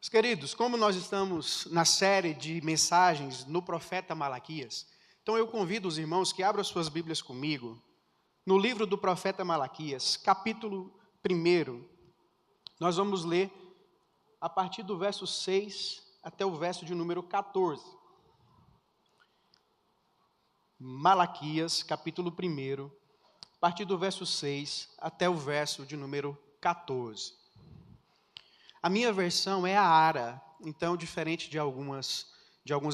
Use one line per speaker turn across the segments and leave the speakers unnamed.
Meus queridos, como nós estamos na série de mensagens no profeta Malaquias, então eu convido os irmãos que abram suas Bíblias comigo, no livro do profeta Malaquias, capítulo 1, nós vamos ler a partir do verso 6 até o verso de número 14. Malaquias, capítulo 1, a partir do verso 6 até o verso de número 14. A minha versão é a ARA, então, diferente de alguns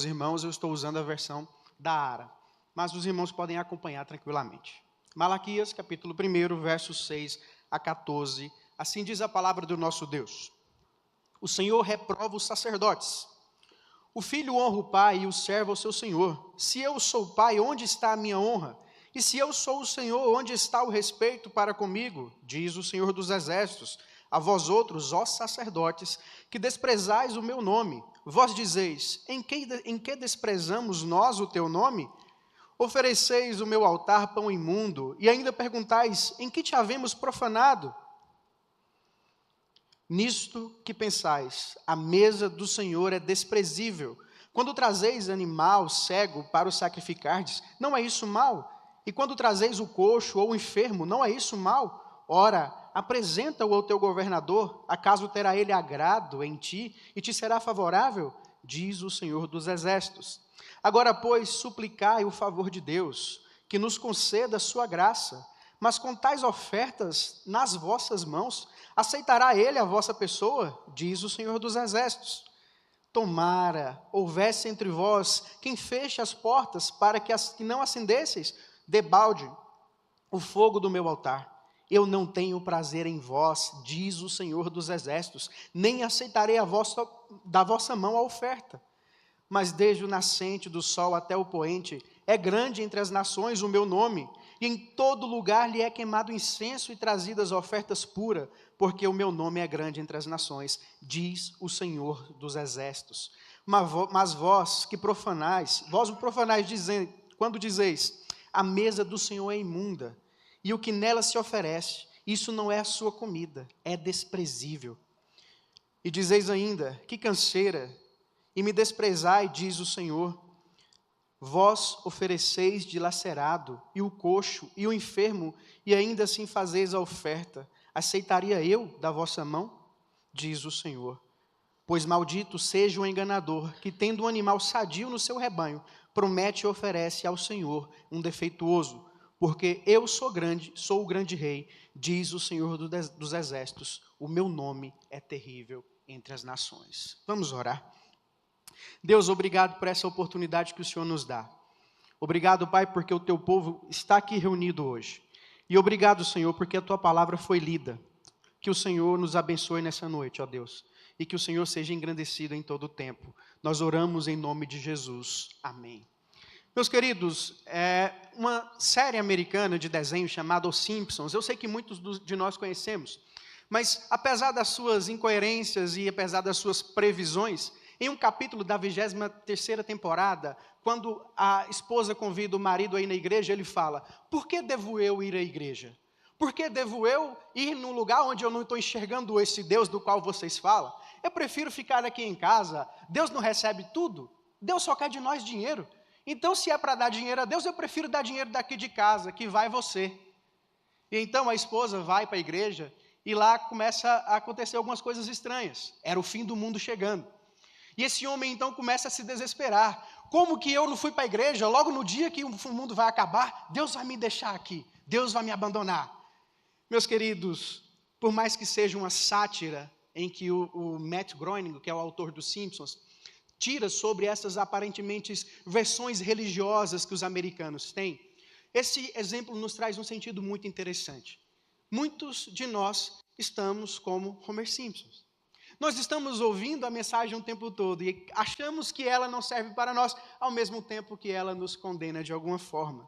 irmãos, eu estou usando a versão da ARA, mas os irmãos podem acompanhar tranquilamente. Malaquias, capítulo 1, versos 6 a 14, assim diz a palavra do nosso Deus. O Senhor reprova os sacerdotes. O filho honra o pai e o servo ao seu senhor. Se eu sou pai, onde está a minha honra? E se eu sou o Senhor, onde está o respeito para comigo? Diz o Senhor dos exércitos. A vós outros, ó sacerdotes, que desprezais o meu nome. Vós dizeis, em que desprezamos nós o teu nome? Ofereceis o meu altar pão imundo, e ainda perguntais, em que te havemos profanado? Nisto que pensais, a mesa do Senhor é desprezível. Quando trazeis animal cego para o sacrificardes, não é isso mal? E quando trazeis o coxo ou o enfermo, não é isso mal? Ora, apresenta-o ao teu governador, acaso terá ele agrado em ti e te será favorável? Diz o Senhor dos exércitos. Agora, pois, suplicai o favor de Deus, que nos conceda a sua graça, mas com tais ofertas nas vossas mãos, aceitará ele a vossa pessoa? Diz o Senhor dos exércitos. Tomara houvesse entre vós quem feche as portas para que não acendesseis debalde o fogo do meu altar. Eu não tenho prazer em vós, diz o Senhor dos exércitos, nem aceitarei da vossa mão a oferta. Mas desde o nascente do sol até o poente, é grande entre as nações o meu nome, e em todo lugar lhe é queimado incenso e trazidas ofertas puras, porque o meu nome é grande entre as nações, diz o Senhor dos exércitos. Mas vós que profanais, quando dizeis, a mesa do Senhor é imunda, e o que nela se oferece, isso não é a sua comida, é desprezível. E dizeis ainda, que canseira, e me desprezai, diz o Senhor. Vós ofereceis dilacerado, e o coxo, e o enfermo, e ainda assim fazeis a oferta. Aceitaria eu da vossa mão? Diz o Senhor. Pois maldito seja o enganador, que tendo um animal sadio no seu rebanho, promete e oferece ao Senhor um defeituoso. Porque eu sou o grande rei, diz o Senhor dos exércitos, o meu nome é terrível entre as nações. Vamos orar. Deus, obrigado por essa oportunidade que o Senhor nos dá. Obrigado, Pai, porque o teu povo está aqui reunido hoje. E obrigado, Senhor, porque a tua palavra foi lida. Que o Senhor nos abençoe nessa noite, ó Deus. E que o Senhor seja engrandecido em todo o tempo. Nós oramos em nome de Jesus. Amém. Meus queridos, uma série americana de desenho chamada Os Simpsons, eu sei que muitos de nós conhecemos, mas apesar das suas incoerências e apesar das suas previsões, em um capítulo da 23ª temporada, quando a esposa convida o marido a ir na igreja, ele fala, por que devo eu ir à igreja? Por que devo eu ir num lugar onde eu não estou enxergando esse Deus do qual vocês falam? Eu prefiro ficar aqui em casa, Deus não recebe tudo, Deus só quer de nós dinheiro. Então, se é para dar dinheiro a Deus, eu prefiro dar dinheiro daqui de casa, que vai você. E então a esposa vai para a igreja e lá começa a acontecer algumas coisas estranhas. Era o fim do mundo chegando. E esse homem então começa a se desesperar. Como que eu não fui para a igreja? Logo no dia que o mundo vai acabar, Deus vai me deixar aqui. Deus vai me abandonar. Meus queridos, por mais que seja uma sátira em que o Matt Groening, que é o autor dos Simpsons, tira sobre essas aparentemente versões religiosas que os americanos têm, esse exemplo nos traz um sentido muito interessante. Muitos de nós estamos como Homer Simpson. Nós estamos ouvindo a mensagem o tempo todo e achamos que ela não serve para nós, ao mesmo tempo que ela nos condena de alguma forma.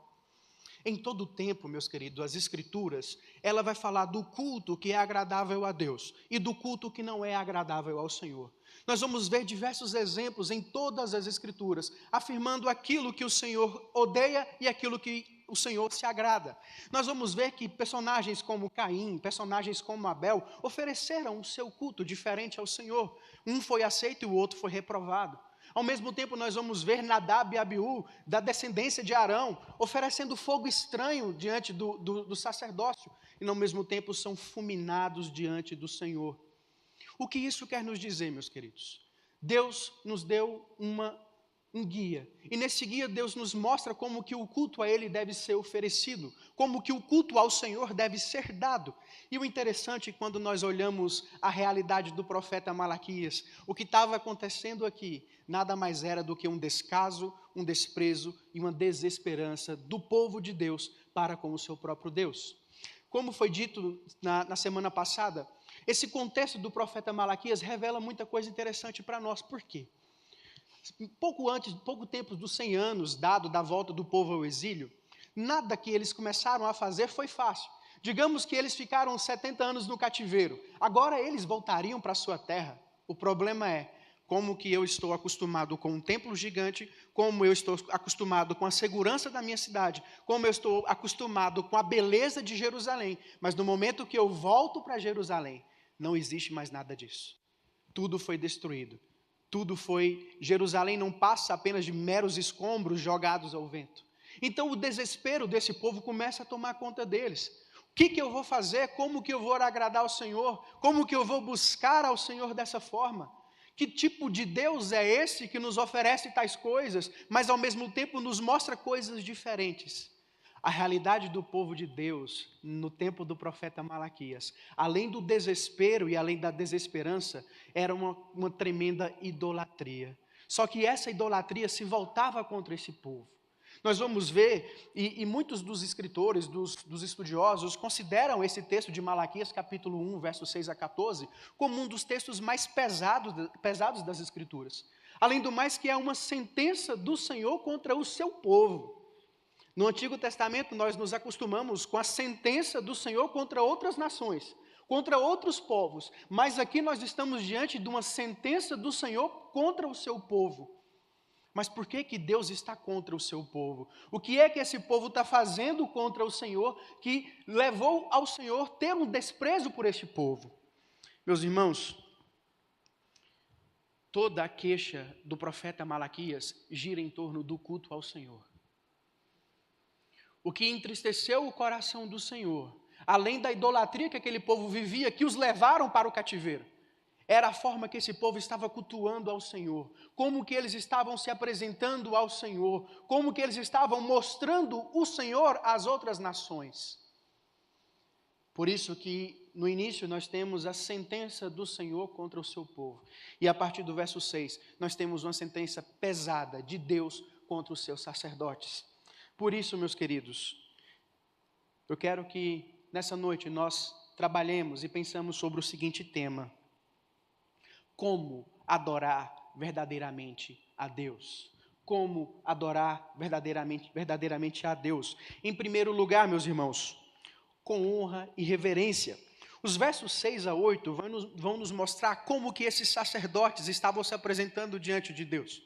Em todo o tempo, meus queridos, as Escrituras, ela vai falar do culto que é agradável a Deus e do culto que não é agradável ao Senhor. Nós vamos ver diversos exemplos em todas as Escrituras, afirmando aquilo que o Senhor odeia e aquilo que o Senhor se agrada. Nós vamos ver que personagens como Caim, personagens como Abel, ofereceram o seu culto diferente ao Senhor. Um foi aceito e o outro foi reprovado. Ao mesmo tempo, nós vamos ver Nadab e Abiú, da descendência de Arão, oferecendo fogo estranho diante do sacerdócio, e ao mesmo tempo são fulminados diante do Senhor. O que isso quer nos dizer, meus queridos? Deus nos deu um guia, e nesse guia Deus nos mostra como que o culto a Ele deve ser oferecido, como que o culto ao Senhor deve ser dado. E o interessante, quando nós olhamos a realidade do profeta Malaquias, o que estava acontecendo aqui, nada mais era do que um descaso, um desprezo e uma desesperança do povo de Deus para com o seu próprio Deus. Como foi dito na semana passada, esse contexto do profeta Malaquias revela muita coisa interessante para nós. Por quê? Pouco tempo dos 100 anos dado da volta do povo ao exílio, nada que eles começaram a fazer foi fácil. Digamos que eles ficaram 70 anos no cativeiro, agora eles voltariam para a sua terra. O problema é, como que eu estou acostumado com um templo gigante, como eu estou acostumado com a segurança da minha cidade, como eu estou acostumado com a beleza de Jerusalém, mas no momento que eu volto para Jerusalém, não existe mais nada disso. Tudo foi destruído. Jerusalém não passa apenas de meros escombros jogados ao vento. Então o desespero desse povo começa a tomar conta deles. O que eu vou fazer? Como que eu vou agradar ao Senhor? Como que eu vou buscar ao Senhor dessa forma? Que tipo de Deus é esse que nos oferece tais coisas, mas ao mesmo tempo nos mostra coisas diferentes? A realidade do povo de Deus, no tempo do profeta Malaquias, além do desespero e além da desesperança, era uma tremenda idolatria. Só que essa idolatria se voltava contra esse povo. Nós vamos ver, e muitos dos escritores, dos estudiosos, consideram esse texto de Malaquias, capítulo 1, versos 6 a 14, como um dos textos mais pesados das Escrituras. Além do mais, que é uma sentença do Senhor contra o seu povo. No Antigo Testamento, nós nos acostumamos com a sentença do Senhor contra outras nações, contra outros povos, mas aqui nós estamos diante de uma sentença do Senhor contra o seu povo. Mas por que Deus está contra o seu povo? O que é que esse povo está fazendo contra o Senhor que levou ao Senhor ter um desprezo por este povo? Meus irmãos, toda a queixa do profeta Malaquias gira em torno do culto ao Senhor. O que entristeceu o coração do Senhor, além da idolatria que aquele povo vivia, que os levaram para o cativeiro, era a forma que esse povo estava cultuando ao Senhor, como que eles estavam se apresentando ao Senhor, como que eles estavam mostrando o Senhor às outras nações. Por isso que no início nós temos a sentença do Senhor contra o seu povo. E a partir do verso 6, nós temos uma sentença pesada de Deus contra os seus sacerdotes. Por isso, meus queridos, eu quero que nessa noite nós trabalhemos e pensamos sobre o seguinte tema: como adorar verdadeiramente a Deus. Como adorar verdadeiramente a Deus. Em primeiro lugar, meus irmãos, com honra e reverência. Os versos 6 a 8 vão nos mostrar como que esses sacerdotes estavam se apresentando diante de Deus.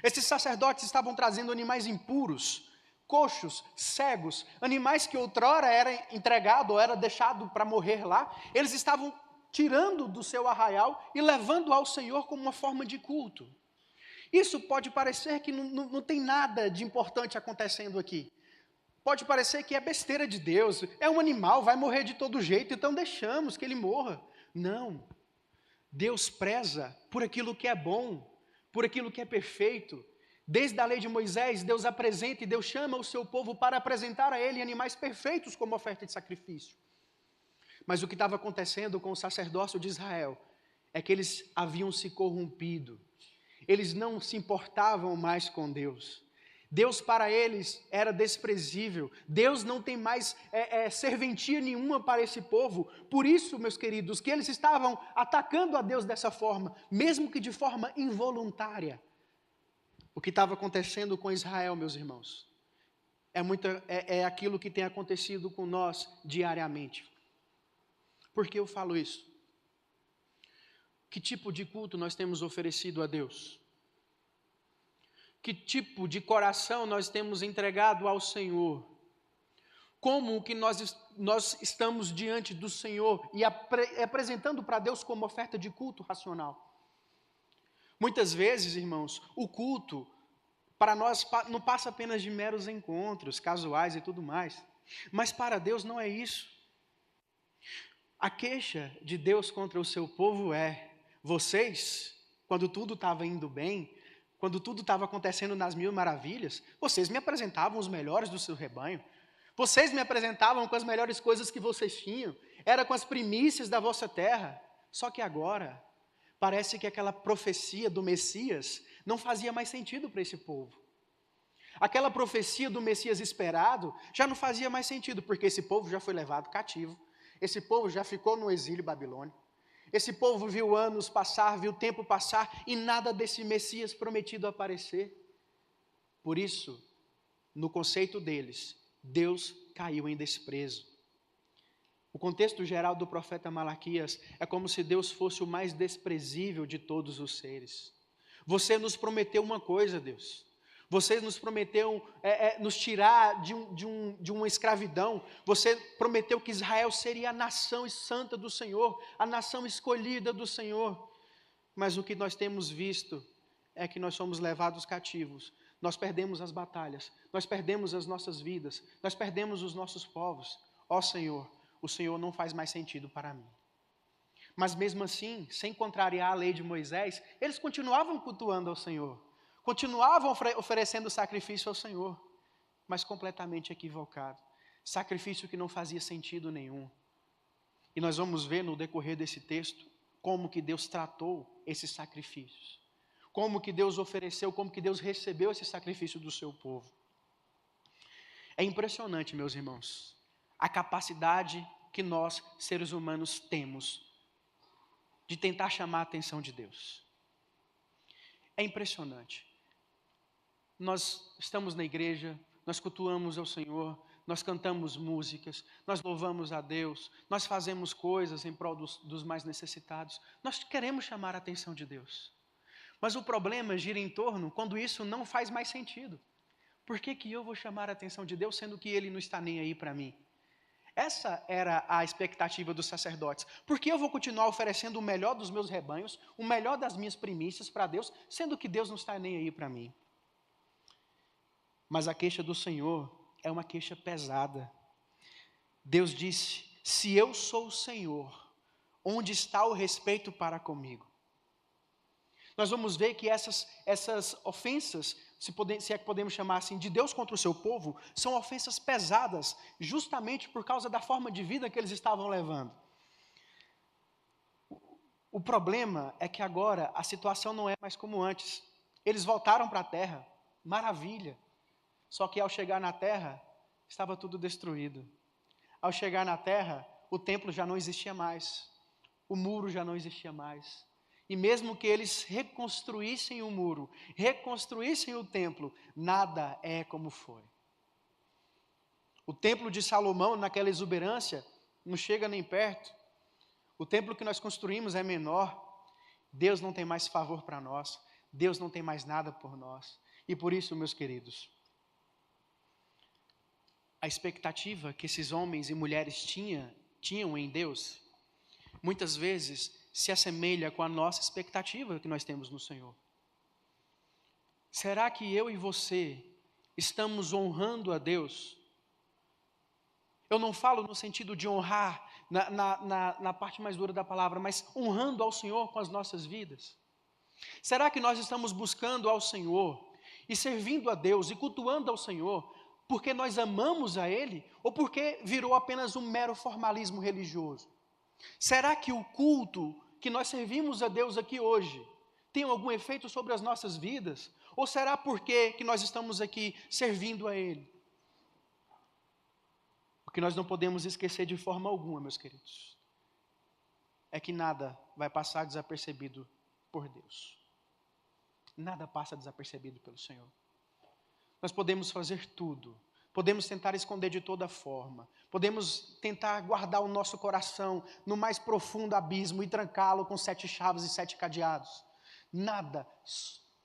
Esses sacerdotes estavam trazendo animais impuros, coxos, cegos, animais que outrora era entregado ou era deixado para morrer lá. Eles estavam tirando do seu arraial e levando ao Senhor como uma forma de culto. Isso pode parecer que não tem nada de importante acontecendo aqui. Pode parecer que é besteira de Deus, é um animal, vai morrer de todo jeito, então deixamos que ele morra. Não. Deus preza por aquilo que é bom, por aquilo que é perfeito. Desde a lei de Moisés, Deus apresenta e Deus chama o seu povo para apresentar a Ele animais perfeitos como oferta de sacrifício. Mas o que estava acontecendo com o sacerdócio de Israel é que eles haviam se corrompido. Eles não se importavam mais com Deus. Deus para eles era desprezível. Deus não tem mais serventia nenhuma para esse povo. Por isso, meus queridos, que eles estavam atacando a Deus dessa forma, mesmo que de forma involuntária. O que estava acontecendo com Israel, meus irmãos, é aquilo que tem acontecido com nós diariamente. Por que eu falo isso? Que tipo de culto nós temos oferecido a Deus? Que tipo de coração nós temos entregado ao Senhor? como que nós estamos diante do Senhor e apresentando para Deus como oferta de culto racional. Muitas vezes, irmãos, o culto para nós não passa apenas de meros encontros casuais e tudo mais, mas para Deus não é isso. A queixa de Deus contra o seu povo é: vocês, quando tudo estava indo bem, quando tudo estava acontecendo nas mil maravilhas, vocês me apresentavam os melhores do seu rebanho, vocês me apresentavam com as melhores coisas que vocês tinham, era com as primícias da vossa terra. Só que agora, parece que aquela profecia do Messias não fazia mais sentido para esse povo. Aquela profecia do Messias esperado já não fazia mais sentido, porque esse povo já foi levado cativo, esse povo já ficou no exílio babilônico, esse povo viu anos passar, viu tempo passar, e nada desse Messias prometido aparecer. Por isso, no conceito deles, Deus caiu em desprezo. O contexto geral do profeta Malaquias é como se Deus fosse o mais desprezível de todos os seres. Você nos prometeu uma coisa, Deus. Você nos prometeu nos tirar de uma escravidão. Você prometeu que Israel seria a nação santa do Senhor, a nação escolhida do Senhor. Mas o que nós temos visto é que nós somos levados cativos. Nós perdemos as batalhas, nós perdemos as nossas vidas, nós perdemos os nossos povos. Ó Senhor, o Senhor não faz mais sentido para mim. Mas mesmo assim, sem contrariar a lei de Moisés, eles continuavam cultuando ao Senhor, continuavam oferecendo sacrifício ao Senhor, mas completamente equivocado, sacrifício que não fazia sentido nenhum. E nós vamos ver no decorrer desse texto, como que Deus tratou esses sacrifícios, como que Deus ofereceu, como que Deus recebeu esse sacrifício do seu povo. É impressionante, meus irmãos, a capacidade que nós, seres humanos, temos de tentar chamar a atenção de Deus. É impressionante. Nós estamos na igreja, nós cultuamos ao Senhor, nós cantamos músicas, nós louvamos a Deus, nós fazemos coisas em prol dos mais necessitados, nós queremos chamar a atenção de Deus. Mas o problema gira em torno quando isso não faz mais sentido. Por que eu vou chamar a atenção de Deus, sendo que Ele não está nem aí para mim? Essa era a expectativa dos sacerdotes. Por que eu vou continuar oferecendo o melhor dos meus rebanhos, o melhor das minhas primícias para Deus, sendo que Deus não está nem aí para mim? Mas a queixa do Senhor é uma queixa pesada. Deus disse: se eu sou o Senhor, onde está o respeito para comigo? Nós vamos ver que essas ofensas, se é que podemos chamar assim, de Deus contra o seu povo, são ofensas pesadas, justamente por causa da forma de vida que eles estavam levando. O problema é que agora a situação não é mais como antes. Eles voltaram para a terra, maravilha. Só que ao chegar na terra, estava tudo destruído. Ao chegar na terra, o templo já não existia mais, o muro já não existia mais. E mesmo que eles reconstruíssem o muro, reconstruíssem o templo, nada é como foi. O templo de Salomão, naquela exuberância, não chega nem perto. O templo que nós construímos é menor. Deus não tem mais favor para nós. Deus não tem mais nada por nós. E por isso, meus queridos, a expectativa que esses homens e mulheres tinham em Deus, muitas vezes se assemelha com a nossa expectativa que nós temos no Senhor. Será que eu e você estamos honrando a Deus? Eu não falo no sentido de honrar na parte mais dura da palavra, mas honrando ao Senhor com as nossas vidas. Será que nós estamos buscando ao Senhor e servindo a Deus e cultuando ao Senhor porque nós amamos a Ele ou porque virou apenas um mero formalismo religioso? Será que o culto que nós servimos a Deus aqui hoje tem algum efeito sobre as nossas vidas? Ou será porque que nós estamos aqui servindo a Ele? O que nós não podemos esquecer de forma alguma, meus queridos, é que nada vai passar desapercebido por Deus. Nada passa desapercebido pelo Senhor. Nós podemos fazer tudo. Podemos tentar esconder de toda forma. Podemos tentar guardar o nosso coração no mais profundo abismo e trancá-lo com 7 chaves e 7 cadeados. Nada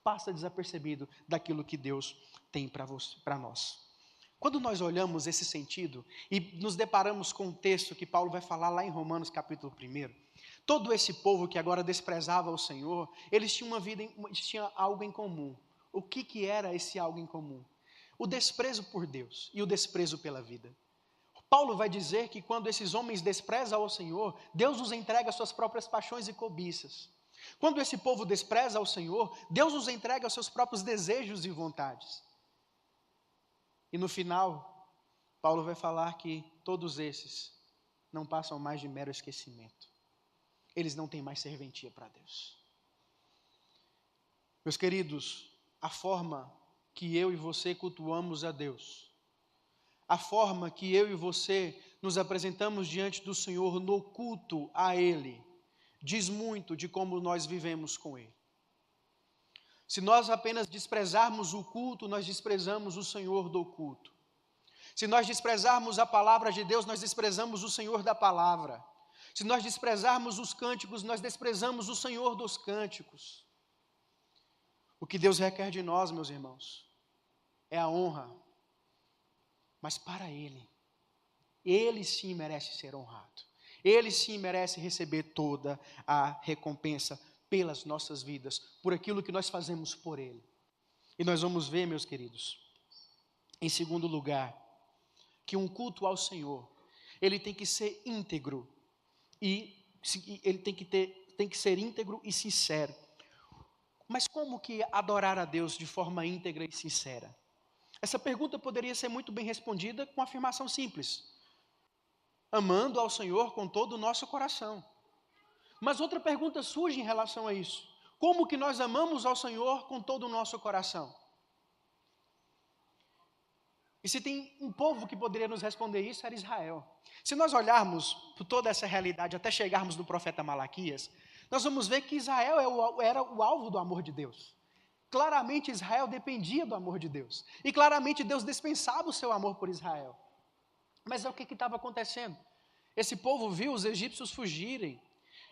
passa desapercebido daquilo que Deus tem para nós. Quando nós olhamos esse sentido e nos deparamos com o texto que Paulo vai falar lá em Romanos capítulo 1, todo esse povo que agora desprezava o Senhor, eles tinham tinham algo em comum. O que era esse algo em comum? O desprezo por Deus e o desprezo pela vida. Paulo vai dizer que quando esses homens desprezam ao Senhor, Deus os entrega às suas próprias paixões e cobiças. Quando esse povo despreza ao Senhor, Deus os entrega aos seus próprios desejos e vontades. E no final, Paulo vai falar que todos esses não passam mais de mero esquecimento. Eles não têm mais serventia para Deus. Meus queridos, a forma que eu e você cultuamos a Deus, a forma que eu e você nos apresentamos diante do Senhor no culto a Ele, diz muito de como nós vivemos com Ele. Se nós apenas desprezarmos o culto, nós desprezamos o Senhor do culto. Se nós desprezarmos a palavra de Deus, nós desprezamos o Senhor da palavra. Se nós desprezarmos os cânticos, nós desprezamos o Senhor dos cânticos. O que Deus requer de nós, meus irmãos, é a honra, mas para Ele. Ele sim merece ser honrado. Ele sim merece receber toda a recompensa pelas nossas vidas, por aquilo que nós fazemos por Ele. E nós vamos ver, meus queridos, em segundo lugar, que um culto ao Senhor, ele tem que ser íntegro, e ele tem que ser íntegro e sincero. Mas como que adorar a Deus de forma íntegra e sincera? Essa pergunta poderia ser muito bem respondida com uma afirmação simples: amando ao Senhor com todo o nosso coração. Mas outra pergunta surge em relação a isso: como que nós amamos ao Senhor com todo o nosso coração? E se tem um povo que poderia nos responder isso, era Israel. Se nós olharmos por toda essa realidade até chegarmos no profeta Malaquias, nós vamos ver que Israel era o alvo do amor de Deus. Claramente Israel dependia do amor de Deus. E claramente Deus dispensava o seu amor por Israel. Mas é o que estava acontecendo? Esse povo viu os egípcios fugirem.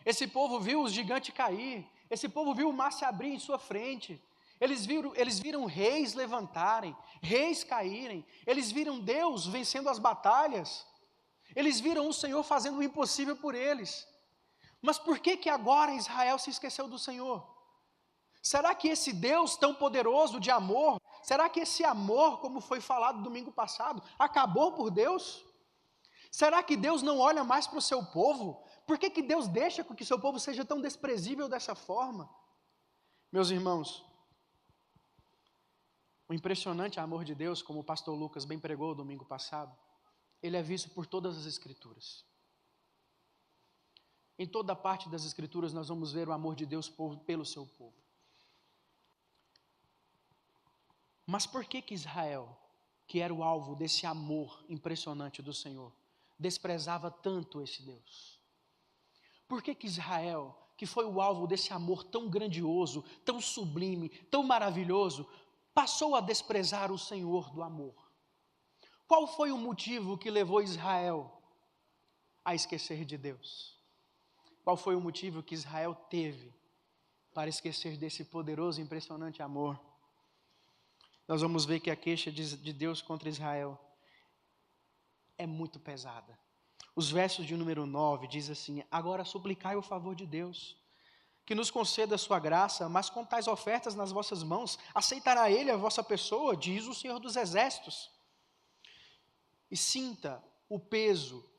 Esse povo viu os gigantes cair. Esse povo viu o mar se abrir em sua frente. Eles viram reis levantarem, reis caírem. Eles viram Deus vencendo as batalhas. Eles viram o Senhor fazendo o impossível por eles. Mas por que agora Israel se esqueceu do Senhor? Será que esse Deus tão poderoso de amor, será que esse amor, como foi falado domingo passado, acabou por Deus? Será que Deus não olha mais para o seu povo? Por que Deus deixa que o seu povo seja tão desprezível dessa forma? Meus irmãos, o impressionante amor de Deus, como o pastor Lucas bem pregou domingo passado, ele é visto por todas as Escrituras. Em toda parte das Escrituras nós vamos ver o amor de Deus pelo seu povo. Mas por que Israel, que era o alvo desse amor impressionante do Senhor, desprezava tanto esse Deus? Por que Israel, que foi o alvo desse amor tão grandioso, tão sublime, tão maravilhoso, passou a desprezar o Senhor do amor? Qual foi o motivo que levou Israel a esquecer de Deus? Qual foi o motivo que Israel teve para esquecer desse poderoso e impressionante amor? Nós vamos ver que a queixa de Deus contra Israel é muito pesada. Os versos de número 9 diz assim: agora suplicai o favor de Deus, que nos conceda a sua graça, mas com tais ofertas nas vossas mãos, aceitará Ele a vossa pessoa, diz o Senhor dos Exércitos. E sinta o peso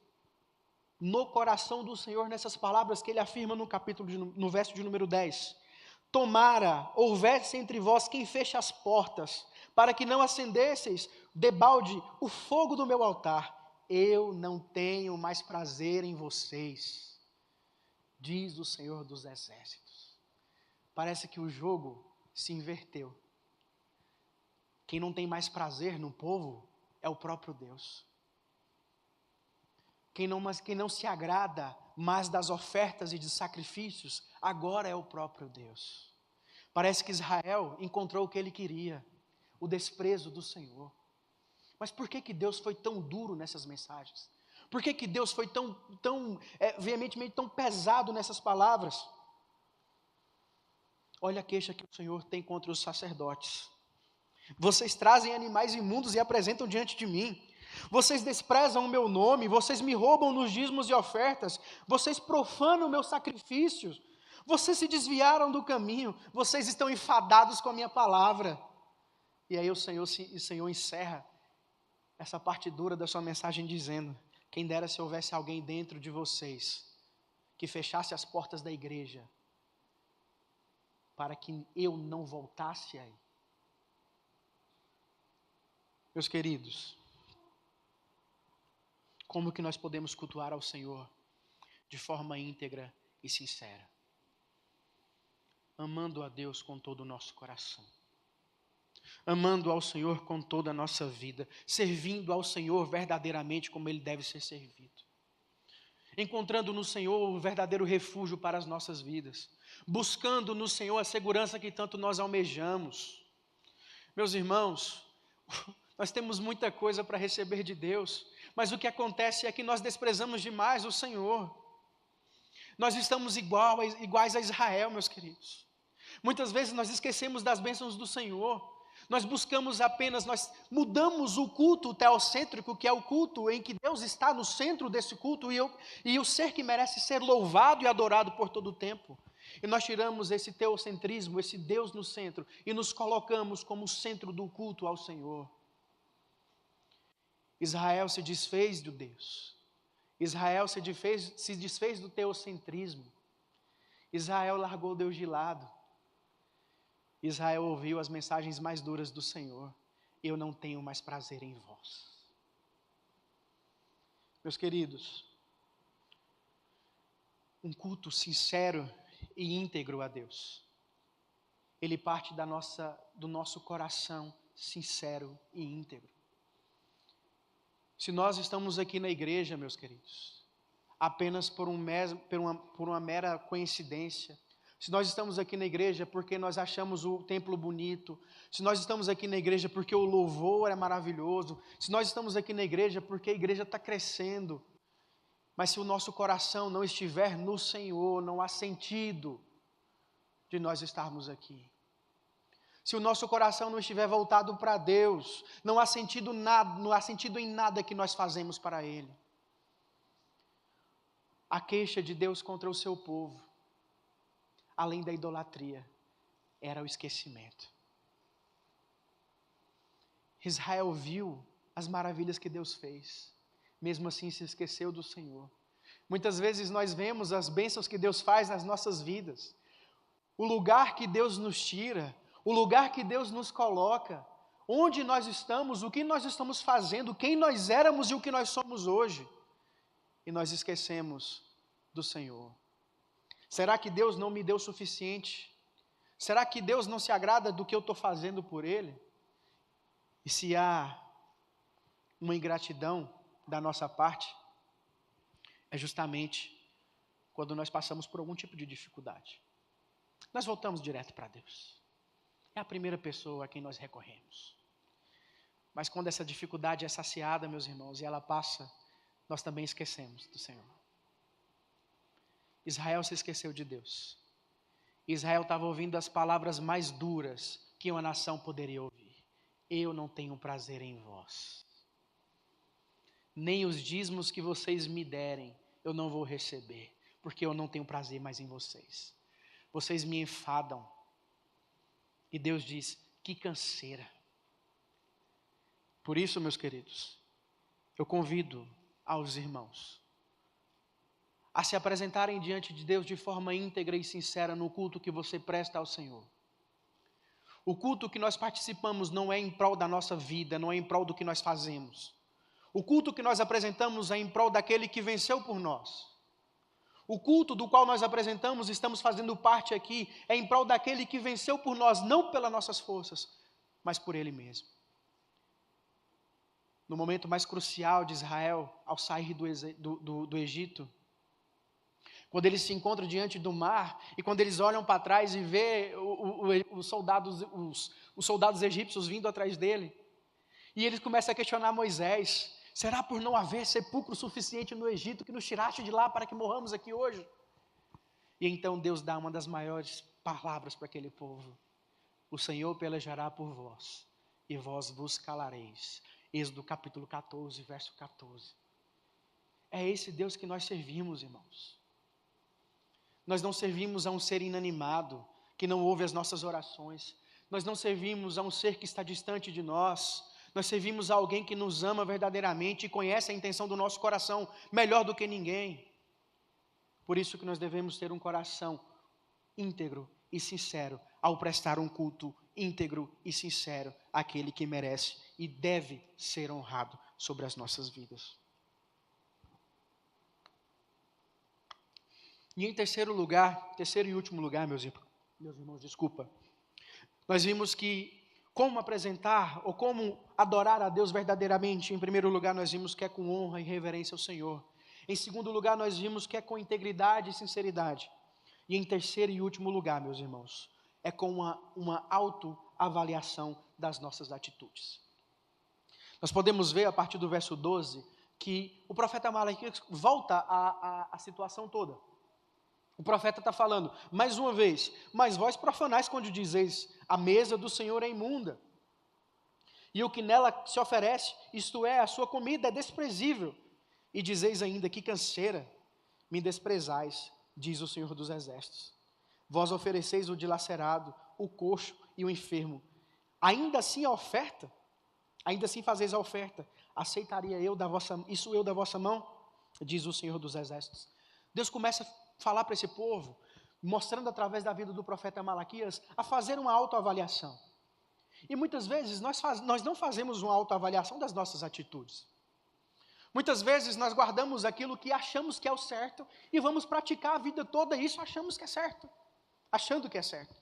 no coração do Senhor nessas palavras que Ele afirma no verso de número 10. Tomara, houvesse entre vós quem feche as portas, para que não acendesseis debalde o fogo do meu altar. Eu não tenho mais prazer em vocês, diz o Senhor dos Exércitos. Parece que o jogo se inverteu. Quem não tem mais prazer no povo é o próprio Deus. Quem não se agrada mais das ofertas e de sacrifícios, agora é o próprio Deus. Parece que Israel encontrou o que ele queria, o desprezo do Senhor. Mas por que Deus foi tão duro nessas mensagens? Por que Deus foi tão veementemente, tão pesado nessas palavras? Olha a queixa que o Senhor tem contra os sacerdotes. Vocês trazem animais imundos e apresentam diante de mim. Vocês desprezam o meu nome, vocês me roubam nos dízimos e ofertas, vocês profanam meus sacrifícios, vocês se desviaram do caminho, vocês estão enfadados com a minha palavra. E aí o Senhor encerra essa parte dura da sua mensagem dizendo: quem dera se houvesse alguém dentro de vocês que fechasse as portas da igreja para que eu não voltasse aí. Meus queridos, como que nós podemos cultuar ao Senhor de forma íntegra e sincera? Amando a Deus com todo o nosso coração, amando ao Senhor com toda a nossa vida, servindo ao Senhor verdadeiramente como Ele deve ser servido, encontrando no Senhor o verdadeiro refúgio para as nossas vidas, buscando no Senhor a segurança que tanto nós almejamos. Meus irmãos, nós temos muita coisa para receber de Deus, mas o que acontece é que nós desprezamos demais o Senhor. Nós estamos iguais a Israel, meus queridos. Muitas vezes nós esquecemos das bênçãos do Senhor. Nós mudamos o culto teocêntrico, que é o culto em que Deus está no centro desse culto, e o ser que merece ser louvado e adorado por todo o tempo. E nós tiramos esse teocentrismo, esse Deus no centro, e nos colocamos como o centro do culto ao Senhor. Israel se desfez de Deus. Israel se desfez do teocentrismo. Israel largou Deus de lado. Israel ouviu as mensagens mais duras do Senhor: eu não tenho mais prazer em vós. Meus queridos, um culto sincero e íntegro a Deus, ele parte do nosso coração sincero e íntegro. Se nós estamos aqui na igreja, meus queridos, apenas por uma mera coincidência, se nós estamos aqui na igreja porque nós achamos o templo bonito, se nós estamos aqui na igreja porque o louvor é maravilhoso, se nós estamos aqui na igreja porque a igreja está crescendo, mas se o nosso coração não estiver no Senhor, não há sentido de nós estarmos aqui. Se o nosso coração não estiver voltado para Deus, não há sentido em nada que nós fazemos para Ele. A queixa de Deus contra o seu povo, além da idolatria, era o esquecimento. Israel viu as maravilhas que Deus fez, mesmo assim se esqueceu do Senhor. Muitas vezes nós vemos as bênçãos que Deus faz nas nossas vidas, o lugar que Deus nos tira, o lugar que Deus nos coloca, onde nós estamos, o que nós estamos fazendo, quem nós éramos e o que nós somos hoje, e nós esquecemos do Senhor. Será que Deus não me deu o suficiente? Será que Deus não se agrada do que eu estou fazendo por Ele? E se há uma ingratidão da nossa parte, é justamente quando nós passamos por algum tipo de dificuldade. Nós voltamos direto para Deus. É a primeira pessoa a quem nós recorremos. Mas quando essa dificuldade é saciada, meus irmãos, e ela passa, nós também esquecemos do Senhor. Israel se esqueceu de Deus. Israel estava ouvindo as palavras mais duras que uma nação poderia ouvir: eu não tenho prazer em vós. Nem os dízimos que vocês me derem, eu não vou receber, porque eu não tenho prazer mais em vocês. Vocês me enfadam. E Deus diz: que canseira. Por isso, meus queridos, eu convido aos irmãos a se apresentarem diante de Deus de forma íntegra e sincera no culto que você presta ao Senhor. O culto que nós participamos não é em prol da nossa vida, não é em prol do que nós fazemos. O culto que nós apresentamos é em prol daquele que venceu por nós. O culto do qual nós apresentamos, estamos fazendo parte aqui, é em prol daquele que venceu por nós, não pelas nossas forças, mas por Ele mesmo. No momento mais crucial de Israel, ao sair do Egito, quando eles se encontram diante do mar, e quando eles olham para trás e vê os soldados egípcios vindo atrás dele, e eles começam a questionar Moisés: será por não haver sepulcro suficiente no Egito que nos tiraste de lá para que morramos aqui hoje? E então Deus dá uma das maiores palavras para aquele povo: o Senhor pelejará por vós e vós vos calareis. Êxodo capítulo 14, verso 14. É esse Deus que nós servimos, irmãos. Nós não servimos a um ser inanimado, que não ouve as nossas orações. Nós não servimos a um ser que está distante de nós. Nós servimos a alguém que nos ama verdadeiramente e conhece a intenção do nosso coração melhor do que ninguém. Por isso que nós devemos ter um coração íntegro e sincero ao prestar um culto íntegro e sincero àquele que merece e deve ser honrado sobre as nossas vidas. E em terceiro e último lugar, meus irmãos, desculpa. Nós vimos que como apresentar ou como adorar a Deus verdadeiramente. Em primeiro lugar, nós vimos que é com honra e reverência ao Senhor. Em segundo lugar, nós vimos que é com integridade e sinceridade. E em terceiro e último lugar, meus irmãos, é com uma autoavaliação das nossas atitudes. Nós podemos ver a partir do verso 12 que o profeta Malaquias volta à situação toda. O profeta está falando, mais uma vez, mas vós profanais quando dizeis, a mesa do Senhor é imunda, e o que nela se oferece, isto é, a sua comida é desprezível, e dizeis ainda, que canseira, me desprezais, diz o Senhor dos Exércitos. Vós ofereceis o dilacerado, o coxo e o enfermo, ainda assim a oferta, ainda assim fazeis a oferta, aceitaria eu da vossa mão, diz o Senhor dos Exércitos. Deus começa a falar para esse povo, mostrando através da vida do profeta Malaquias, a fazer uma autoavaliação. E muitas vezes nós não fazemos uma autoavaliação das nossas atitudes. Muitas vezes nós guardamos aquilo que achamos que é o certo e vamos praticar a vida toda isso achando que é certo.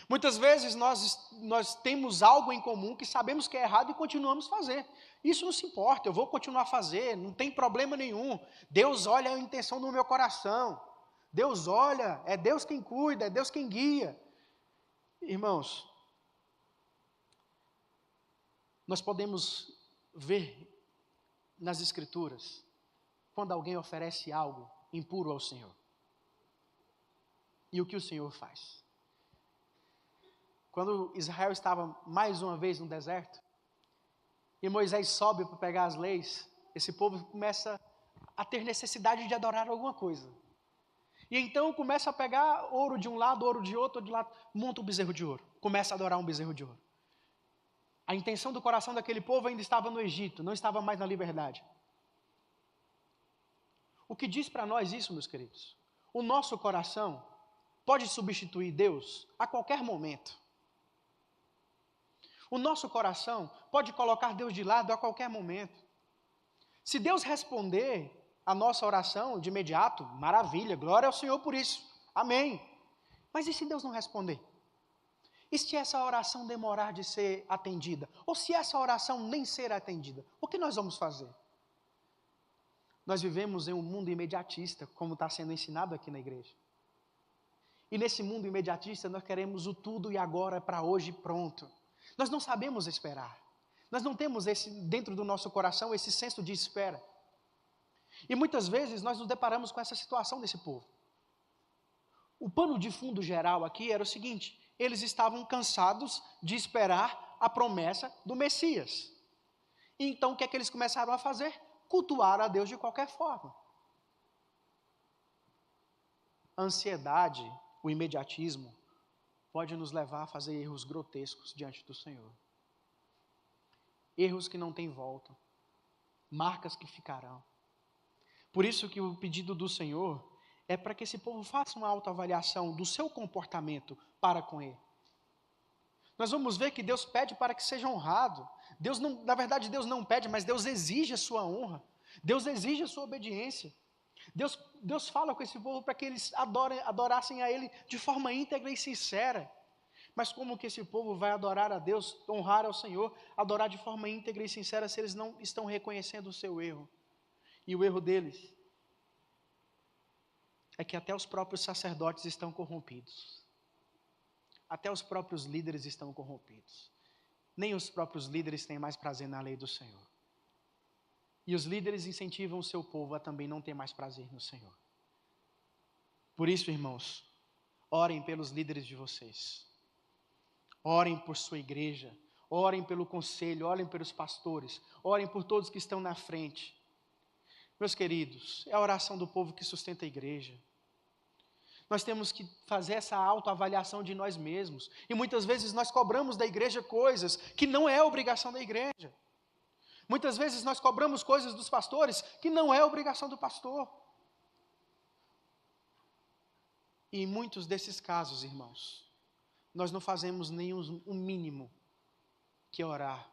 Muitas vezes nós temos algo em comum que sabemos que é errado e continuamos a fazer. Isso não se importa, eu vou continuar a fazer, não tem problema nenhum. Deus olha a intenção do meu coração. Deus olha, é Deus quem cuida, é Deus quem guia. Irmãos, nós podemos ver nas Escrituras, quando alguém oferece algo impuro ao Senhor. E o que o Senhor faz? Quando Israel estava mais uma vez no deserto, e Moisés sobe para pegar as leis, esse povo começa a ter necessidade de adorar alguma coisa. E então começa a pegar ouro de um lado, ouro de outro, monta um bezerro de ouro. Começa a adorar um bezerro de ouro. A intenção do coração daquele povo ainda estava no Egito, não estava mais na liberdade. O que diz para nós isso, meus queridos? O nosso coração pode substituir Deus a qualquer momento. O nosso coração pode colocar Deus de lado a qualquer momento. Se Deus responder a nossa oração de imediato, maravilha, glória ao Senhor por isso, amém. Mas e se Deus não responder? E se essa oração demorar de ser atendida? Ou se essa oração nem ser atendida? O que nós vamos fazer? Nós vivemos em um mundo imediatista, como está sendo ensinado aqui na igreja. E nesse mundo imediatista nós queremos o tudo e agora, para hoje, pronto. Nós não sabemos esperar. Nós não temos dentro do nosso coração esse senso de espera. E muitas vezes nós nos deparamos com essa situação desse povo. O pano de fundo geral aqui era o seguinte: eles estavam cansados de esperar a promessa do Messias. E então o que é que eles começaram a fazer? Cultuar a Deus de qualquer forma. A ansiedade, o imediatismo, pode nos levar a fazer erros grotescos diante do Senhor. Erros que não têm volta, marcas que ficarão. Por isso que o pedido do Senhor é para que esse povo faça uma autoavaliação do seu comportamento para com Ele. Nós vamos ver que Deus pede para que seja honrado. Na verdade, Deus não pede, mas Deus exige a sua honra. Deus exige a sua obediência. Deus fala com esse povo para que eles adorassem a Ele de forma íntegra e sincera. Mas como que esse povo vai adorar a Deus, honrar ao Senhor, adorar de forma íntegra e sincera se eles não estão reconhecendo o seu erro? E o erro deles é que até os próprios sacerdotes estão corrompidos. Até os próprios líderes estão corrompidos. Nem os próprios líderes têm mais prazer na lei do Senhor. E os líderes incentivam o seu povo a também não ter mais prazer no Senhor. Por isso, irmãos, orem pelos líderes de vocês. Orem por sua igreja. Orem pelo conselho, orem pelos pastores, orem por todos que estão na frente. Meus queridos, é a oração do povo que sustenta a igreja. Nós temos que fazer essa autoavaliação de nós mesmos. E muitas vezes nós cobramos da igreja coisas que não é obrigação da igreja. Muitas vezes nós cobramos coisas dos pastores que não é obrigação do pastor. E em muitos desses casos, irmãos, nós não fazemos nem o mínimo, que é orar,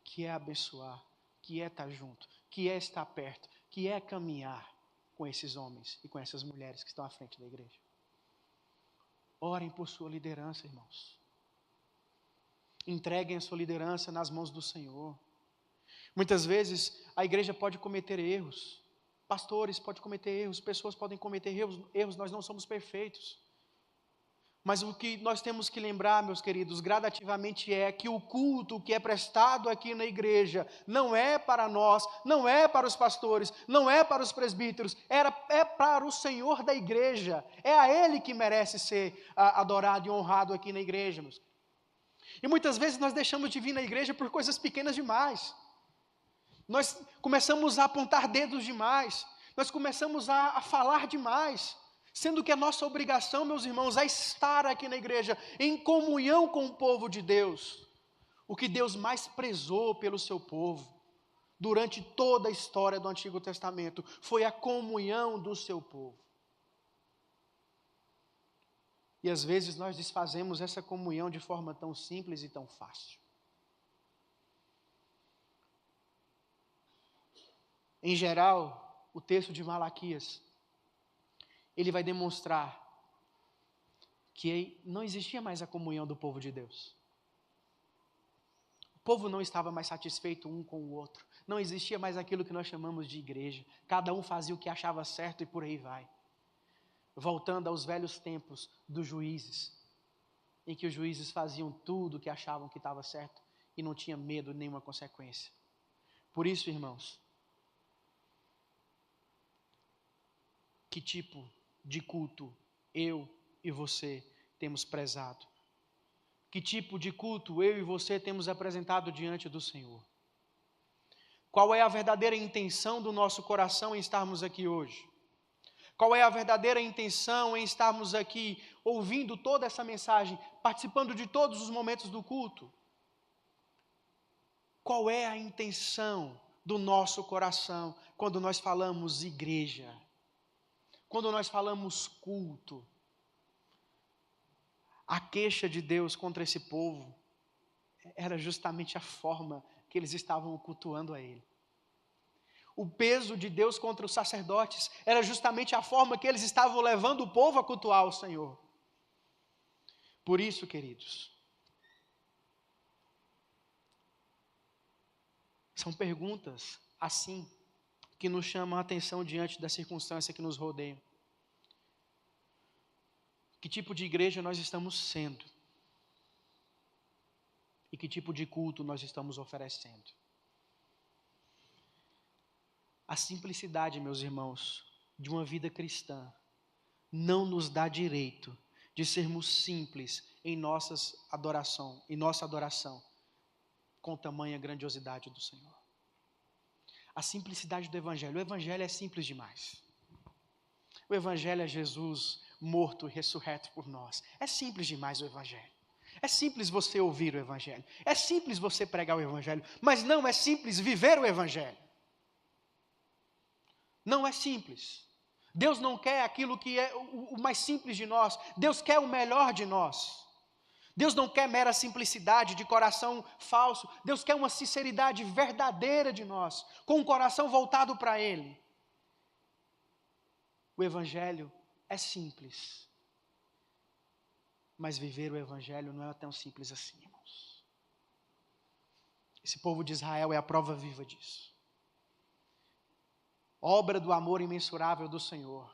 que é abençoar, que é estar junto, que é estar perto, que é caminhar com esses homens e com essas mulheres que estão à frente da igreja. Orem por sua liderança, irmãos. Entreguem a sua liderança nas mãos do Senhor. Muitas vezes a igreja pode cometer erros, pastores podem cometer erros, pessoas podem cometer erros, nós não somos perfeitos. Mas o que nós temos que lembrar, meus queridos, gradativamente é que o culto que é prestado aqui na igreja não é para nós, não é para os pastores, não é para os presbíteros, é para o Senhor da igreja. É a Ele que merece ser adorado e honrado aqui na igreja, meus. E muitas vezes nós deixamos de vir na igreja por coisas pequenas demais. Nós começamos a apontar dedos demais, nós começamos a falar demais, sendo que a nossa obrigação, meus irmãos, é estar aqui na igreja, em comunhão com o povo de Deus, o que Deus mais prezou pelo seu povo, durante toda a história do Antigo Testamento, foi a comunhão do seu povo. E às vezes nós desfazemos essa comunhão de forma tão simples e tão fácil. Em geral, o texto de Malaquias, ele vai demonstrar que não existia mais a comunhão do povo de Deus. O povo não estava mais satisfeito um com o outro. Não existia mais aquilo que nós chamamos de igreja. Cada um fazia o que achava certo e por aí vai. Voltando aos velhos tempos dos juízes, em que os juízes faziam tudo o que achavam que estava certo e não tinha medo de nenhuma consequência. Por isso, irmãos, que tipo de culto eu e você temos prezado? Que tipo de culto eu e você temos apresentado diante do Senhor? Qual é a verdadeira intenção do nosso coração em estarmos aqui hoje? Qual é a verdadeira intenção em estarmos aqui ouvindo toda essa mensagem, participando de todos os momentos do culto? Qual é a intenção do nosso coração quando nós falamos igreja? Quando nós falamos culto? A queixa de Deus contra esse povo era justamente a forma que eles estavam cultuando a Ele. O peso de Deus contra os sacerdotes era justamente a forma que eles estavam levando o povo a cultuar o Senhor. Por isso, queridos, são perguntas assim que nos chamam a atenção diante da circunstância que nos rodeia. Que tipo de igreja nós estamos sendo? E que tipo de culto nós estamos oferecendo? A simplicidade, meus irmãos, de uma vida cristã não nos dá direito de sermos simples em nossa adoração com tamanha grandiosidade do Senhor. A simplicidade do Evangelho. O Evangelho é simples demais. O Evangelho é Jesus morto e ressurreto por nós. É simples demais o Evangelho. É simples você ouvir o Evangelho. É simples você pregar o Evangelho. Mas não é simples viver o Evangelho. Não é simples. Deus não quer aquilo que é o mais simples de nós. Deus quer o melhor de nós. Deus não quer mera simplicidade de coração falso. Deus quer uma sinceridade verdadeira de nós, com o coração voltado para Ele. O Evangelho é simples, mas viver o Evangelho não é tão simples assim, irmãos. Esse povo de Israel é a prova viva disso. Obra do amor imensurável do Senhor,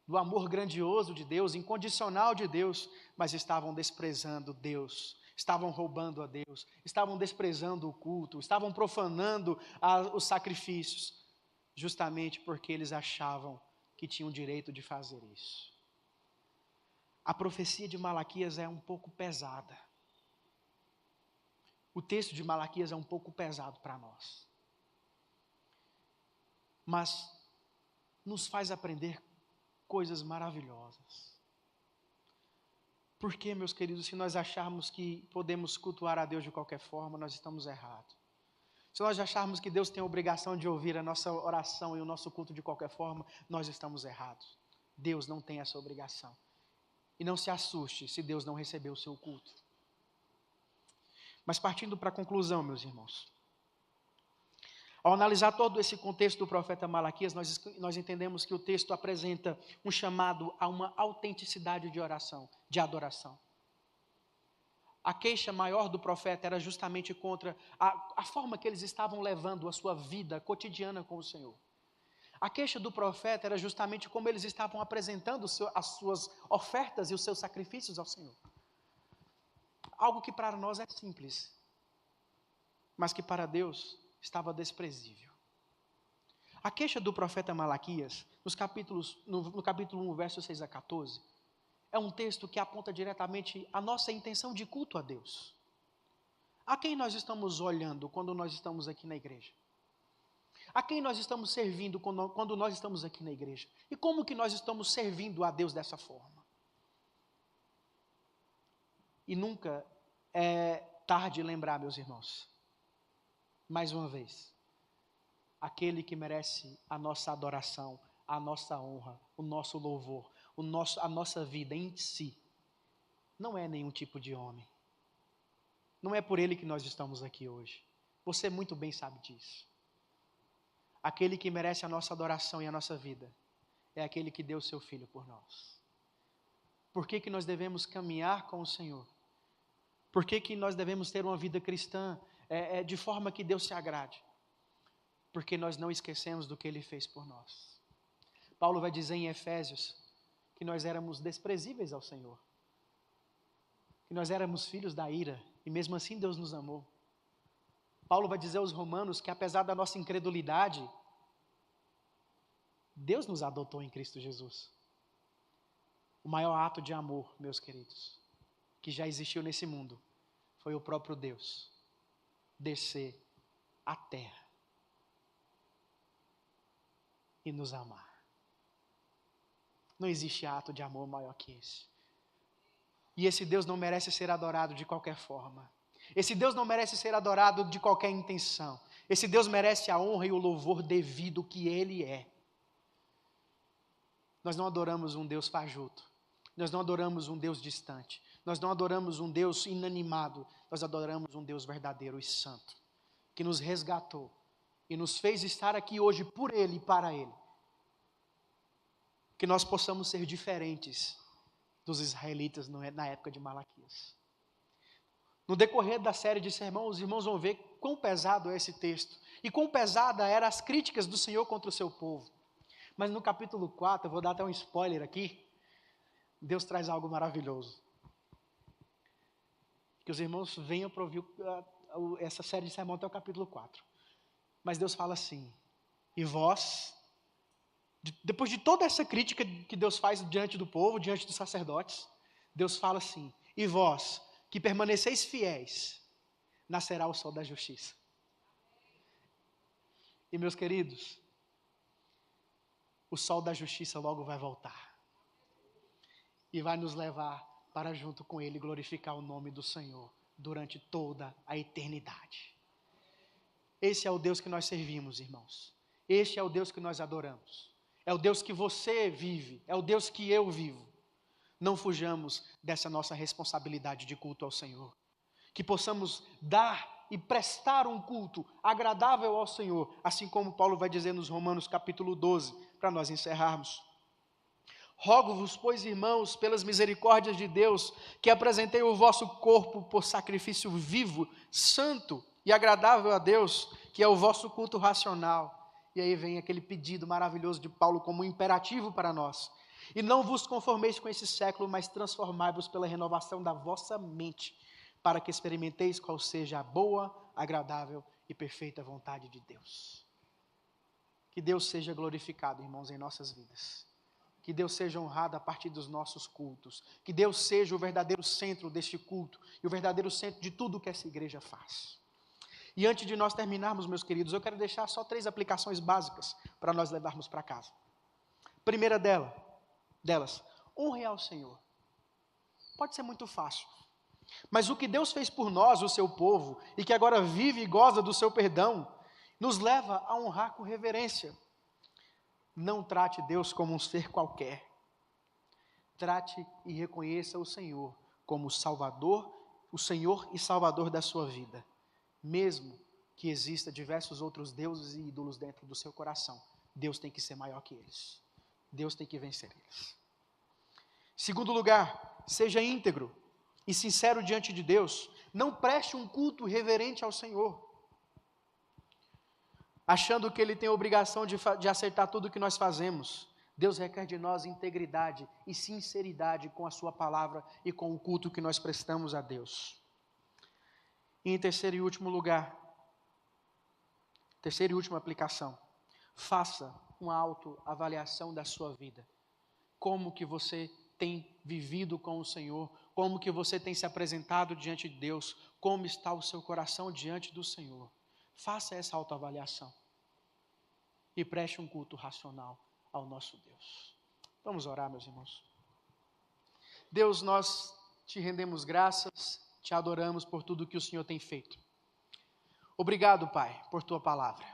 do amor grandioso de Deus, incondicional de Deus, mas estavam desprezando Deus, estavam roubando a Deus, estavam desprezando o culto, estavam profanando os sacrifícios, justamente porque eles achavam que tinham direito de fazer isso. A profecia de Malaquias é um pouco pesada. o texto de Malaquias é um pouco pesado para nós, mas nos faz aprender coisas maravilhosas. Porque, meus queridos, se nós acharmos que podemos cultuar a Deus de qualquer forma, nós estamos errados. Se nós acharmos que Deus tem a obrigação de ouvir a nossa oração e o nosso culto de qualquer forma, nós estamos errados. Deus não tem essa obrigação. E não se assuste se Deus não receber o seu culto. Mas partindo para a conclusão, meus irmãos, ao analisar todo esse contexto do profeta Malaquias, nós entendemos que o texto apresenta um chamado a uma autenticidade de oração, de adoração. A queixa maior do profeta era justamente contra a forma que eles estavam levando a sua vida cotidiana com o Senhor. A queixa do profeta era justamente como eles estavam apresentando as suas ofertas e os seus sacrifícios ao Senhor. Algo que para nós é simples, mas que para Deus estava desprezível. A queixa do profeta Malaquias, no capítulo 1, versos 6 a 14, é um texto que aponta diretamente a nossa intenção de culto a Deus. A quem nós estamos olhando quando nós estamos aqui na igreja? A quem nós estamos servindo quando nós estamos aqui na igreja? E como que nós estamos servindo a Deus dessa forma? E nunca é tarde lembrar, meus irmãos, mais uma vez, aquele que merece a nossa adoração, a nossa honra, o nosso louvor, a nossa vida em si, não é nenhum tipo de homem. Não é por ele que nós estamos aqui hoje. Você muito bem sabe disso. Aquele que merece a nossa adoração e a nossa vida é aquele que deu o seu Filho por nós. Por que nós devemos caminhar com o Senhor? Por que nós devemos ter uma vida cristã de forma que Deus se agrade? Porque nós não esquecemos do que Ele fez por nós. Paulo vai dizer em Efésios que nós éramos desprezíveis ao Senhor, que nós éramos filhos da ira, e mesmo assim Deus nos amou. Paulo vai dizer aos Romanos que apesar da nossa incredulidade, Deus nos adotou em Cristo Jesus. O maior ato de amor, meus queridos, que já existiu nesse mundo, foi o próprio Deus descer à terra e nos amar. Não existe ato de amor maior que esse. E esse Deus não merece ser adorado de qualquer forma. Esse Deus não merece ser adorado de qualquer intenção. Esse Deus merece a honra e o louvor devido que Ele é. Nós não adoramos um Deus fajuto. Nós não adoramos um Deus distante. Nós não adoramos um Deus inanimado. Nós adoramos um Deus verdadeiro e santo, que nos resgatou e nos fez estar aqui hoje por Ele e para Ele. Que nós possamos ser diferentes dos israelitas na época de Malaquias. No decorrer da série de sermão, os irmãos vão ver quão pesado é esse texto e quão pesada eram as críticas do Senhor contra o seu povo. Mas no capítulo 4, eu vou dar até um spoiler aqui, Deus traz algo maravilhoso. Que os irmãos venham para ouvir essa série de sermão até o capítulo 4. Mas Deus fala assim: e vós, depois de toda essa crítica que Deus faz diante do povo, diante dos sacerdotes, Deus fala assim: e vós, que permaneceis fiéis, nascerá o sol da justiça. E meus queridos, o sol da justiça logo vai voltar. E vai nos levar para junto com Ele glorificar o nome do Senhor durante toda a eternidade. Esse é o Deus que nós servimos, irmãos. Este é o Deus que nós adoramos. É o Deus que você vive, é o Deus que eu vivo. Não fujamos dessa nossa responsabilidade de culto ao Senhor. Que possamos dar e prestar um culto agradável ao Senhor, assim como Paulo vai dizer nos Romanos capítulo 12, para nós encerrarmos. Rogo-vos, pois, irmãos, pelas misericórdias de Deus, que apresentei o vosso corpo por sacrifício vivo, santo e agradável a Deus, que é o vosso culto racional. E aí vem aquele pedido maravilhoso de Paulo como um imperativo para nós. E não vos conformeis com esse século, mas transformai-vos pela renovação da vossa mente, para que experimenteis qual seja a boa, agradável e perfeita vontade de Deus. Que Deus seja glorificado, irmãos, em nossas vidas. que Deus seja honrado a partir dos nossos cultos, que Deus seja o verdadeiro centro deste culto e o verdadeiro centro de tudo que essa igreja faz. E antes de nós terminarmos, meus queridos, eu quero deixar só 3 aplicações básicas para nós levarmos para casa. Primeira delas, honre ao Senhor. Pode ser muito fácil, mas o que Deus fez por nós, o seu povo, e que agora vive e goza do seu perdão, nos leva a honrar com reverência. Não trate Deus como um ser qualquer. Trate e reconheça o Senhor como Salvador, o Senhor e Salvador da sua vida. Mesmo que exista diversos outros deuses e ídolos dentro do seu coração, Deus tem que ser maior que eles. Deus tem que vencer eles. Segundo lugar, seja íntegro e sincero diante de Deus. Não preste um culto reverente ao Senhor, achando que Ele tem a obrigação de acertar tudo o que nós fazemos. Deus requer de nós integridade e sinceridade com a sua palavra e com o culto que nós prestamos a Deus. E em terceiro e último lugar, terceira e última aplicação, faça uma autoavaliação da sua vida. Como que você tem vivido com o Senhor? Como que você tem se apresentado diante de Deus? Como está o seu coração diante do Senhor? Faça essa autoavaliação e preste um culto racional ao nosso Deus. Vamos orar, meus irmãos. Deus, nós te rendemos graças, te adoramos por tudo que o Senhor tem feito. Obrigado, Pai, por tua palavra.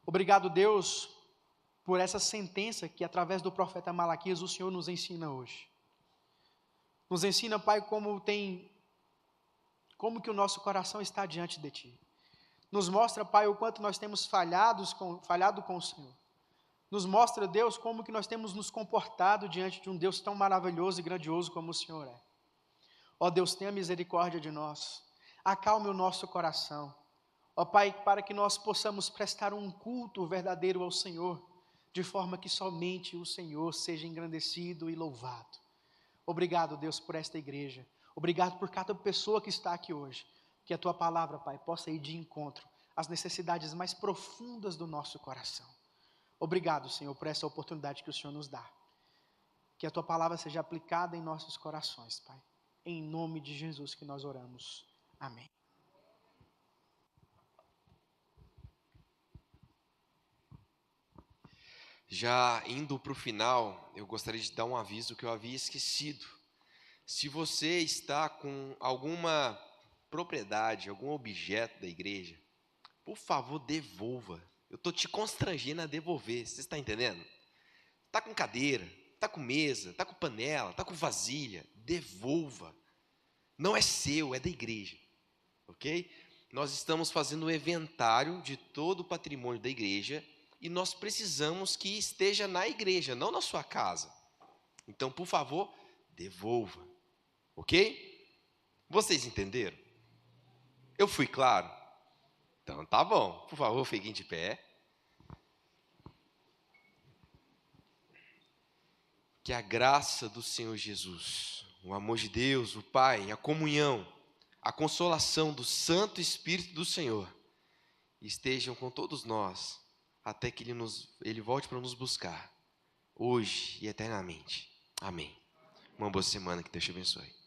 Obrigado, Deus, por essa sentença que através do profeta Malaquias o Senhor nos ensina hoje. Nos ensina, Pai, como que o nosso coração está diante de Ti. Nos mostra, Pai, o quanto nós temos falhado com o Senhor. Nos mostra, Deus, como que nós temos nos comportado diante de um Deus tão maravilhoso e grandioso como o Senhor é. Ó Deus, tenha misericórdia de nós. Acalme o nosso coração. Ó Pai, para que nós possamos prestar um culto verdadeiro ao Senhor, de forma que somente o Senhor seja engrandecido e louvado. Obrigado, Deus, por esta igreja. Obrigado por cada pessoa que está aqui hoje. Que a Tua palavra, Pai, possa ir de encontro às necessidades mais profundas do nosso coração. Obrigado, Senhor, por essa oportunidade que o Senhor nos dá. Que a Tua palavra seja aplicada em nossos corações, Pai. Em nome de Jesus que nós oramos. Amém.
Já indo para o final, eu gostaria de dar um aviso que eu havia esquecido. Se você está com alguma propriedade, algum objeto da igreja, por favor, devolva. Eu estou te constrangendo a devolver, você está entendendo? Está com cadeira, está com mesa, está com panela, está com vasilha, devolva. Não é seu, é da igreja, ok? Nós estamos fazendo um inventário de todo o patrimônio da igreja e nós precisamos que esteja na igreja, não na sua casa. Então, por favor, devolva, ok? Vocês entenderam? Eu fui claro? Então, tá bom. Por favor, fiquem de pé. Que a graça do Senhor Jesus, o amor de Deus, o Pai, a comunhão, a consolação do Santo Espírito do Senhor estejam com todos nós até que Ele volte para nos buscar, hoje e eternamente. Amém. Uma boa semana, que Deus te abençoe.